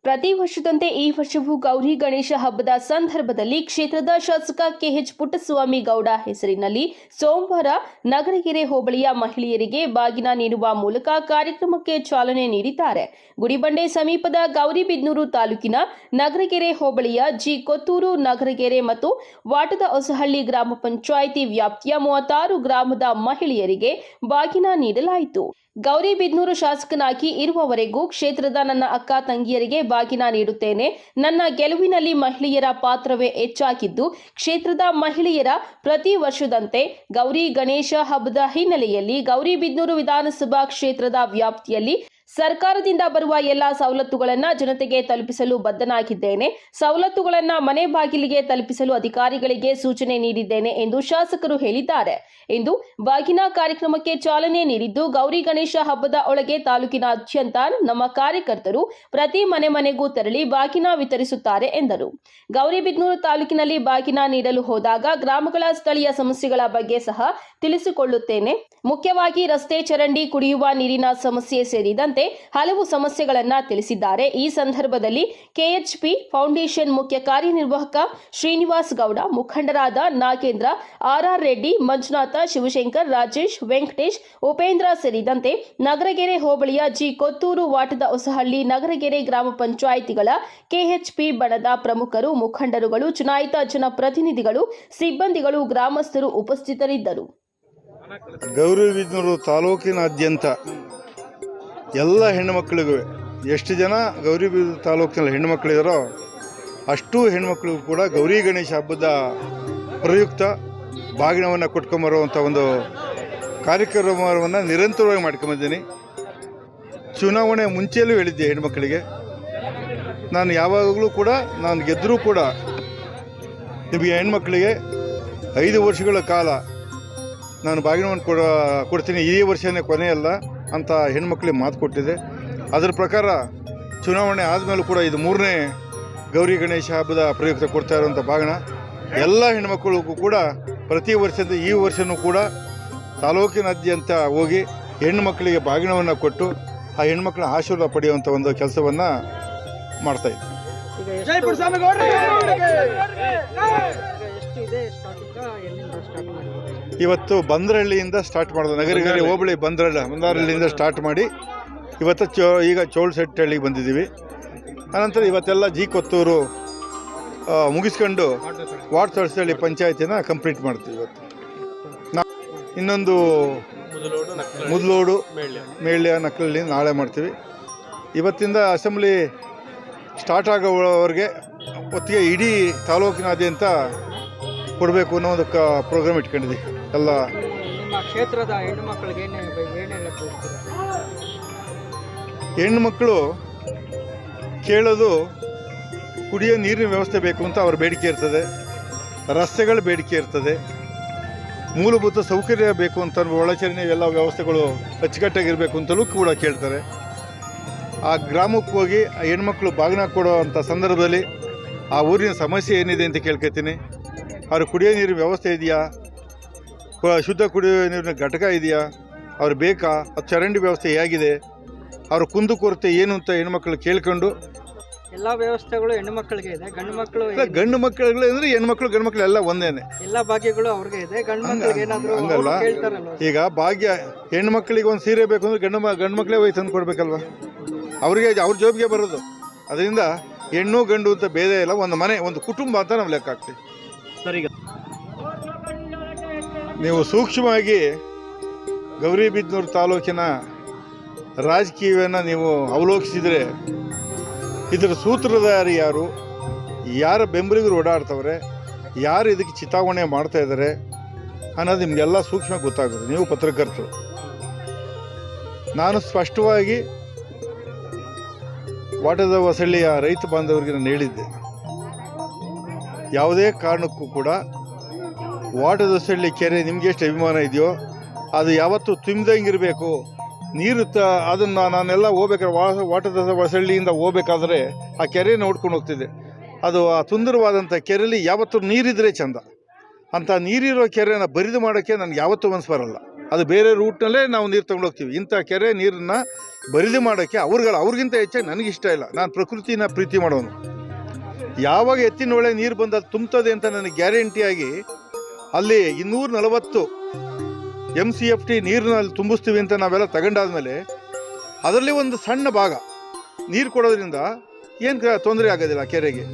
ಪ್ರತಿ ವರ್ಷದಂತೆ ಈ ವರ್ಷವೂ ಗೌರಿ ಗಣೇಶ ಹಬ್ಬದ ಸಂದರ್ಭದಲ್ಲಿ ಕ್ಷೇತ್ರದ ಶಾಸಕ ಕೆಎಚ್ ಪುಟ್ಟಸ್ವಾಮಿ ಗೌಡ ಹೆಸರಿನಲ್ಲಿ ಸೋಮವಾರ ನಗರಗೆರೆ ಹೋಬಳಿಯ ಮಹಿಳೆಯರಿಗೆ ಬಾಗಿನ ನೀಡುವ ಮೂಲಕ ಕಾರ್ಯಕ್ರಮಕ್ಕೆ ಚಾಲನೆ ನೀಡಿದ್ದಾರೆ. ಗುಡಿಬಂಡೆ ಸಮೀಪದ ಗೌರಿಬಿದನೂರು ತಾಲೂಕಿನ ನಗರಗೆರೆ ಹೋಬಳಿಯ ಜಿ ಕೊತ್ತೂರು, ನಗರಗೆರೆ ಮತ್ತು ವಾಟದ ಹೊಸಹಳ್ಳಿ ಗ್ರಾಮ ಪಂಚಾಯಿತಿ ವ್ಯಾಪ್ತಿಯ 36 ಗ್ರಾಮದ ಮಹಿಳೆಯರಿಗೆ ಬಾಗಿನ ನೀಡಲಾಯಿತು. ಗೌರಿಬಿದನೂರು ಶಾಸಕನಾಗಿ ಇರುವವರೆಗೂ ಕ್ಷೇತ್ರದ ನನ್ನ ಅಕ್ಕ ತಂಗಿಯರಿಗೆ ಬಾಗಿನ ನೀಡುತ್ತೇನೆ. ನನ್ನ ಗೆಲುವಿನಲ್ಲಿ ಮಹಿಳೆಯರ ಪಾತ್ರವೇ ಹೆಚ್ಚಾಗಿದ್ದು, ಕ್ಷೇತ್ರದ ಮಹಿಳೆಯರ ಪ್ರತಿ ವರ್ಷದಂತೆ ಗೌರಿ ಗಣೇಶ ಹಬ್ಬದ ಹಿನ್ನೆಲೆಯಲ್ಲಿ ಗೌರಿಬಿದನೂರು ವಿಧಾನಸಭಾ ಕ್ಷೇತ್ರದ ವ್ಯಾಪ್ತಿಯಲ್ಲಿ ಸರ್ಕಾರದಿಂದ ಬರುವ ಎಲ್ಲ ಸವಲತ್ತುಗಳನ್ನು ಜನತೆಗೆ ತಲುಪಿಸಲು ಬದ್ಧನಾಗಿದ್ದೇನೆ. ಸವಲತ್ತುಗಳನ್ನು ಮನೆ ಬಾಗಿಲಿಗೆ ತಲುಪಿಸಲು ಅಧಿಕಾರಿಗಳಿಗೆ ಸೂಚನೆ ನೀಡಿದ್ದೇನೆ ಎಂದು ಶಾಸಕರು ಹೇಳಿದ್ದಾರೆ. ಇಂದು ಬಾಗಿನ ಕಾರ್ಯಕ್ರಮಕ್ಕೆ ಚಾಲನೆ ನೀಡಿದ್ದು, ಗೌರಿ ಗಣೇಶ ಹಬ್ಬದ ಒಳಗೆ ತಾಲೂಕಿನಾದ್ಯಂತ ನಮ್ಮ ಕಾರ್ಯಕರ್ತರು ಪ್ರತಿ ಮನೆಗೂ ತೆರಳಿ ಬಾಗಿನ ವಿತರಿಸುತ್ತಾರೆ ಎಂದರು. ಗೌರಿಬಿದನೂರು ತಾಲೂಕಿನಲ್ಲಿ ಬಾಗಿನ ನೀಡಲು ಹೋದಾಗ ಗ್ರಾಮಗಳ ಸ್ಥಳೀಯ ಸಮಸ್ಯೆಗಳ ಬಗ್ಗೆ ಸಹ ತಿಳಿಸಿಕೊಳ್ಳುತ್ತೇನೆ. ಮುಖ್ಯವಾಗಿ ರಸ್ತೆ, ಚರಂಡಿ, ಕುಡಿಯುವ ನೀರಿನ ಸಮಸ್ಯೆ ಸೇರಿದಂತೆ ಹಲವು ಸಮಸ್ಯೆಗಳನ್ನು ತಿಳಿಸಿದ್ದಾರೆ. ಈ ಸಂದರ್ಭದಲ್ಲಿ ಕೆಎಚ್ಪಿ ಫೌಂಡೇಶನ್ ಮುಖ್ಯ ಕಾರ್ಯನಿರ್ವಾಹಕ ಶ್ರೀನಿವಾಸ್ ಗೌಡ, ಮುಖಂಡರಾದ ನಾಗೇಂದ್ರ, ಆರ್ ರೆಡ್ಡಿ, ಮಂಜುನಾಥ, ಶಿವಶಂಕರ್, ರಾಜೇಶ್, ವೆಂಕಟೇಶ್, ಉಪೇಂದ್ರ ಸೇರಿದಂತೆ ನಗರಗೆರೆ ಹೋಬಳಿಯ ಜಿ ಕೊತ್ತೂರು, ವಾಟದ ಹೊಸಹಳ್ಳಿ, ನಗರಗೆರೆ ಗ್ರಾಮ ಪಂಚಾಯಿತಿಗಳ ಕೆಎಚ್ಪಿ ಬಣದ ಪ್ರಮುಖರು, ಮುಖಂಡರುಗಳು, ಚುನಾಯಿತ ಜನಪ್ರತಿನಿಧಿಗಳು, ಸಿಬ್ಬಂದಿಗಳು, ಗ್ರಾಮಸ್ಥರು ಉಪಸ್ಥಿತರಿದ್ದರು. ಗೌರಿಬಿದನೂರು ತಾಲೂಕಿನಾದ್ಯಂತ ಎಲ್ಲ ಹೆಣ್ಣುಮಕ್ಕಳಿಗೂ, ಎಷ್ಟು ಜನ ಗೌರಿಬಿದನೂರು ತಾಲೂಕಿನಲ್ಲಿ ಹೆಣ್ಣುಮಕ್ಕಳಿದಾರೋ ಅಷ್ಟು ಹೆಣ್ಮಕ್ಳಿಗೂ ಕೂಡ ಗೌರಿ ಗಣೇಶ ಹಬ್ಬದ ಪ್ರಯುಕ್ತ ಬಾಗಿನವನ್ನು ಕೊಟ್ಕೊಂಬರುವಂಥ ಒಂದು ಕಾರ್ಯಕ್ರಮವನ್ನು ನಿರಂತರವಾಗಿ ಮಾಡ್ಕೊಂಬಂದಿದ್ದೀನಿ. ಚುನಾವಣೆ ಮುಂಚೆಯಲ್ಲೂ ಹೇಳಿದ್ದೆ ಹೆಣ್ಮಕ್ಕಳಿಗೆ, ನಾನು ಯಾವಾಗಲೂ ಕೂಡ ನಾನು ಗೆದ್ದರೂ ಕೂಡ ನಿಮಗೆ ಹೆಣ್ಮಕ್ಕಳಿಗೆ 5 ವರ್ಷಗಳ ಕಾಲ ನಾನು ಬಾಗಿನವನ್ನು ಕೊಡ್ತೀನಿ, ಈ ವರ್ಷನೇ ಕೊನೆಯಲ್ಲ ಅಂತ ಹೆಣ್ಮಕ್ಳಿಗೆ ಮಾತು ಕೊಟ್ಟಿದೆ. ಅದರ ಪ್ರಕಾರ ಚುನಾವಣೆ ಆದಮೇಲೂ ಕೂಡ ಇದು 3ನೇ ಗೌರಿ ಗಣೇಶ ಹಬ್ಬದ ಪ್ರಯುಕ್ತ ಕೊಡ್ತಾ ಇರುವಂಥ ಬಾಗಿನ ಎಲ್ಲ ಹೆಣ್ಮಕ್ಳಿಗೂ ಕೂಡ ಪ್ರತಿ ವರ್ಷದ ಈ ವರ್ಷವೂ ಕೂಡ ತಾಲೂಕಿನಾದ್ಯಂತ ಹೋಗಿ ಹೆಣ್ಮಕ್ಳಿಗೆ ಬಾಗಿನವನ್ನು ಕೊಟ್ಟು ಆ ಹೆಣ್ಮಕ್ಳ ಆಶೀರ್ವಾದ ಪಡೆಯುವಂಥ ಒಂದು ಕೆಲಸವನ್ನು ಮಾಡ್ತಾಯಿದ್ದೆ. ಇವತ್ತು ಬಂದ್ರಹಳ್ಳಿಯಿಂದ ಸ್ಟಾರ್ಟ್ ಮಾಡೋದು, ನಗರಗೆರೆ ಹೋಬಳಿ ಬಂದ್ರಹಳ್ಳಿಯಿಂದ ಸ್ಟಾರ್ಟ್ ಮಾಡಿ ಇವತ್ತು ಈಗ ಚೋಳಸೆಟ್ಟಹಳ್ಳಿಗೆ ಬಂದಿದ್ದೀವಿ. ಅನಂತರ ಇವತ್ತೆಲ್ಲ ಜಿ ಕೊತ್ತೂರು ಮುಗಿಸ್ಕೊಂಡು ವಾಟದ ಹೊಸಹಳ್ಳಿ ಪಂಚಾಯತಿನ ಕಂಪ್ಲೀಟ್ ಮಾಡ್ತೀವಿ. ಇವತ್ತು ಇನ್ನೊಂದು ಮುದ್ಲೋಡು, ಮೇಳ್ಯ, ನಕ್ಕಲಲ್ಲಿ ನಾಳೆ ಮಾಡ್ತೀವಿ. ಇವತ್ತಿಂದ ಅಸೆಂಬ್ಲಿ ಸ್ಟಾರ್ಟ್ ಆಗೋವರೆಗೆ ಹೊತ್ತಿಗೆ ಇಡೀ ತಾಲೂಕಿನಾದ್ಯಂತ ಕೊಡಬೇಕು ಅನ್ನೋ ಒಂದು ಪ್ರೋಗ್ರಾಮ್ ಇಟ್ಕೊಂಡಿದ್ದೀವಿ. ಎಲ್ಲ ಕ್ಷೇತ್ರದ ಹೆಣ್ಣುಮಕ್ಕಳಿಗೆ ಹೆಣ್ಣುಮಕ್ಕಳು ಕೇಳೋದು ಕುಡಿಯೋ ನೀರಿನ ವ್ಯವಸ್ಥೆ ಬೇಕು ಅಂತ ಅವ್ರ ಬೇಡಿಕೆ ಇರ್ತದೆ, ರಸ್ತೆಗಳ ಬೇಡಿಕೆ ಇರ್ತದೆ, ಮೂಲಭೂತ ಸೌಕರ್ಯ ಬೇಕು ಅಂತ, ಒಳಚರಂಡಿ ಎಲ್ಲ ವ್ಯವಸ್ಥೆಗಳು ಅಚ್ಚುಕಟ್ಟಾಗಿರಬೇಕು ಅಂತಲೂ ಕೂಡ ಕೇಳ್ತಾರೆ. ಆ ಗ್ರಾಮಕ್ಕೆ ಹೋಗಿ ಆ ಹೆಣ್ಮಕ್ಳು ಬಾಗಿನ ಕೊಡೋ ಅಂಥ ಸಂದರ್ಭದಲ್ಲಿ ಆ ಊರಿನ ಸಮಸ್ಯೆ ಏನಿದೆ ಅಂತ ಕೇಳ್ಕೊತೀನಿ. ಅವ್ರ ಕುಡಿಯೋ ನೀರಿನ ವ್ಯವಸ್ಥೆ ಇದೆಯಾ, ಶುದ್ಧ ಕುಡಿಯೋ ನೀರಿನ ಘಟಕ ಇದೆಯಾ, ಅವ್ರು ಬೇಕಾ, ಅದು ಚರಂಡಿ ವ್ಯವಸ್ಥೆ ಹೇಗಿದೆ, ಅವ್ರ ಕುಂದುಕೊರತೆ ಏನು ಅಂತ ಹೆಣ್ಮಕ್ಳು ಕೇಳ್ಕೊಂಡು. ಎಲ್ಲ ವ್ಯವಸ್ಥೆಗಳು ಹೆಣ್ಣು ಮಕ್ಕಳಿಗೆ ಇದೆ, ಗಂಡು ಮಕ್ಕಳು ಗಂಡು ಮಕ್ಕಳು ಅಂದರೆ ಹೆಣ್ಮಕ್ಳು ಗಂಡು ಮಕ್ಕಳು ಎಲ್ಲ ಒಂದೇನೆ, ಎಲ್ಲ ಭಾಗ್ಯಗಳು ಅವ್ರಿಗೆ ಇದೆ. ಗಂಡು ಮಕ್ಕಳಿಗೆ ಏನಾದರೂ ಹಂಗಲ್ಲ. ಈಗ ಭಾಗ್ಯ ಹೆಣ್ಮಕ್ಳಿಗೆ ಒಂದು ಸೀರೆ ಬೇಕು ಅಂದರೆ ಗಂಡು ಮಕ್ಕಳೇ ಹೋಗಿ ತಂದು ಕೊಡ್ಬೇಕಲ್ವ, ಅವ್ರಿಗೆ ಅವ್ರ ಜೋಬಿಗೆ ಬರೋದು. ಅದರಿಂದ ಹೆಣ್ಣು ಗಂಡು ಅಂತ ಭೇದ ಇಲ್ಲ, ಒಂದು ಮನೆ, ಒಂದು ಕುಟುಂಬ ಅಂತ ನಾವು ಲೆಕ್ಕ ಹಾಕ್ತೀವಿ. ಸರಿ, ನೀವು ಸೂಕ್ಷ್ಮವಾಗಿ ಗೌರಿಬಿದನೂರು ತಾಲೂಕಿನ ರಾಜಕೀಯವನ್ನು ನೀವು ಅವಲೋಕಿಸಿದರೆ ಇದರ ಸೂತ್ರಧಾರಿ ಯಾರು, ಯಾರ ಬೆಂಬಲಿಗರು ಓಡಾಡ್ತವ್ರೆ, ಯಾರು ಇದಕ್ಕೆ ಚಿತಾವಣೆ ಮಾಡ್ತಾ ಇದ್ದಾರೆ ಅನ್ನೋದು ನಿಮಗೆಲ್ಲ ಸೂಕ್ಷ್ಮ ಗೊತ್ತಾಗುತ್ತೆ. ನೀವು ಪತ್ರಕರ್ತರು, ನಾನು ಸ್ಪಷ್ಟವಾಗಿ ವಾಟದ ಹೊಸಹಳ್ಳಿಯ ರೈತ ಬಾಂಧವರಿಗೆ ನಾನು ಹೇಳಿದ್ದೆ, ಯಾವುದೇ ಕಾರಣಕ್ಕೂ ಕೂಡ ವಾಟದ ಹೊಸಹಳ್ಳಿ ಕೆರೆ ನಿಮಗೆ ಎಷ್ಟು ಅಭಿಮಾನ ಇದೆಯೋ ಅದು ಯಾವತ್ತೂ ತುಂಬಿದಂಗಿರಬೇಕು. ನೀರು ಅದನ್ನು ನಾನೆಲ್ಲ ಹೋಗ್ಬೇಕಾದ್ರೆ ವಾಟದ ಹೊಸಹಳ್ಳಿಯಿಂದ ಹೋಗ್ಬೇಕಾದ್ರೆ ಆ ಕೆರೆ ನೋಡ್ಕೊಂಡು ಹೋಗ್ತಿದ್ದೆ. ಅದು ಆ ಸುಂದರವಾದಂಥ ಕೆರೆಯಲ್ಲಿ ಯಾವತ್ತೂ ನೀರಿದ್ರೆ ಚೆಂದ. ಅಂಥ ನೀರಿರೋ ಕೆರೆನ ಬರಿದು ಮಾಡೋಕ್ಕೆ ನನಗೆ ಯಾವತ್ತೂ ಮನಸ್ಸು ಬರಲ್ಲ. ಅದು ಬೇರೆ ರೂಟ್ನಲ್ಲೇ ನಾವು ನೀರು ತೊಗೊಂಡೋಗ್ತೀವಿ. ಇಂಥ ಕೆರೆ ನೀರನ್ನು ಬರಿದು ಮಾಡೋಕ್ಕೆ ಅವ್ರಿಗಿಂತ ಹೆಚ್ಚಾಗಿ ನನಗಿಷ್ಟ ಇಲ್ಲ. ನಾನು ಪ್ರಕೃತಿನ ಪ್ರೀತಿ ಮಾಡೋನು. ಯಾವಾಗ ಎತ್ತಿನ ಹೊಳೆ ನೀರು ಬಂದು ಅದು ತುಂಬ್ತದೆ ಅಂತ ನನಗೆ ಗ್ಯಾರಂಟಿಯಾಗಿ ಅಲ್ಲಿ 240 MCFT ನೀರನ್ನ ಅಲ್ಲಿ ತುಂಬಿಸ್ತೀವಿ ಅಂತ ನಾವೆಲ್ಲ ತಗೊಂಡಾದ್ಮೇಲೆ ಅದರಲ್ಲಿ ಒಂದು ಸಣ್ಣ ಭಾಗ ನೀರು ಕೊಡೋದ್ರಿಂದ ಏನು ತೊಂದರೆ ಆಗೋದಿಲ್ಲ. ಕೆರೆಗೆ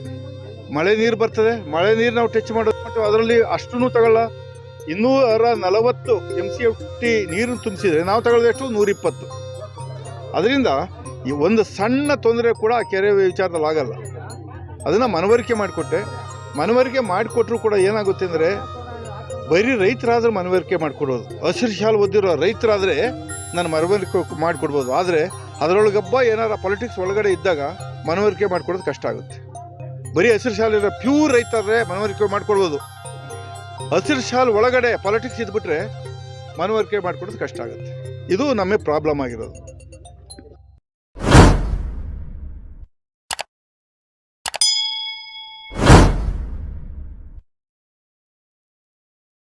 ಮಳೆ ನೀರು ಬರ್ತದೆ, ಮಳೆ ನೀರು ನಾವು ಟಚ್ ಮಾಡೋದು ಅದರಲ್ಲಿ ಅಷ್ಟೂ ತಗೊಳ್ಳ. 240 MCFT ನೀರನ್ನು ತುಂಬಿಸಿದ್ರೆ ನಾವು ತಗೊಳ್ಳೋದು ಎಷ್ಟು 120. ಅದರಿಂದ ಈ ಒಂದು ಸಣ್ಣ ತೊಂದರೆ ಕೂಡ ಆ ಕೆರೆ ವಿಚಾರದಲ್ಲಿ ಆಗಲ್ಲ. ಅದನ್ನು ಮನವರಿಕೆ ಮಾಡಿಕೊಟ್ರು ಕೂಡ ಏನಾಗುತ್ತೆ ಅಂದರೆ ಬರೀ ರೈತರಾದ್ರೆ ಮನವರಿಕೆ ಮಾಡಿಕೊಡೋದು. ಹಸಿರು ಶಾಲು ಓದಿರೋ ರೈತರಾದರೆ ನಾನು ಮನವರಿಕೆ ಮಾಡಿಕೊಡ್ಬೋದು. ಆದರೆ ಅದರೊಳಗಬ್ಬ ಏನಾರ ಪಾಲಿಟಿಕ್ಸ್ ಒಳಗಡೆ ಇದ್ದಾಗ ಮನವರಿಕೆ ಮಾಡಿಕೊಡೋದು ಕಷ್ಟ ಆಗುತ್ತೆ. ಬರೀ ಹಸಿರು ಶಾಲಿರೋ ಪ್ಯೂರ್ ರೈತರೇ ಮನವರಿಕೆ ಮಾಡಿಕೊಡ್ಬೋದು. ಹಸಿರು ಶಾಲು ಒಳಗಡೆ ಪಾಲಿಟಿಕ್ಸ್ ಇದ್ಬಿಟ್ರೆ ಮನವರಿಕೆ ಮಾಡಿಕೊಡೋದು ಕಷ್ಟ ಆಗುತ್ತೆ. ಇದು ನಮಗೆ ಪ್ರಾಬ್ಲಮ್ ಆಗಿರೋದು.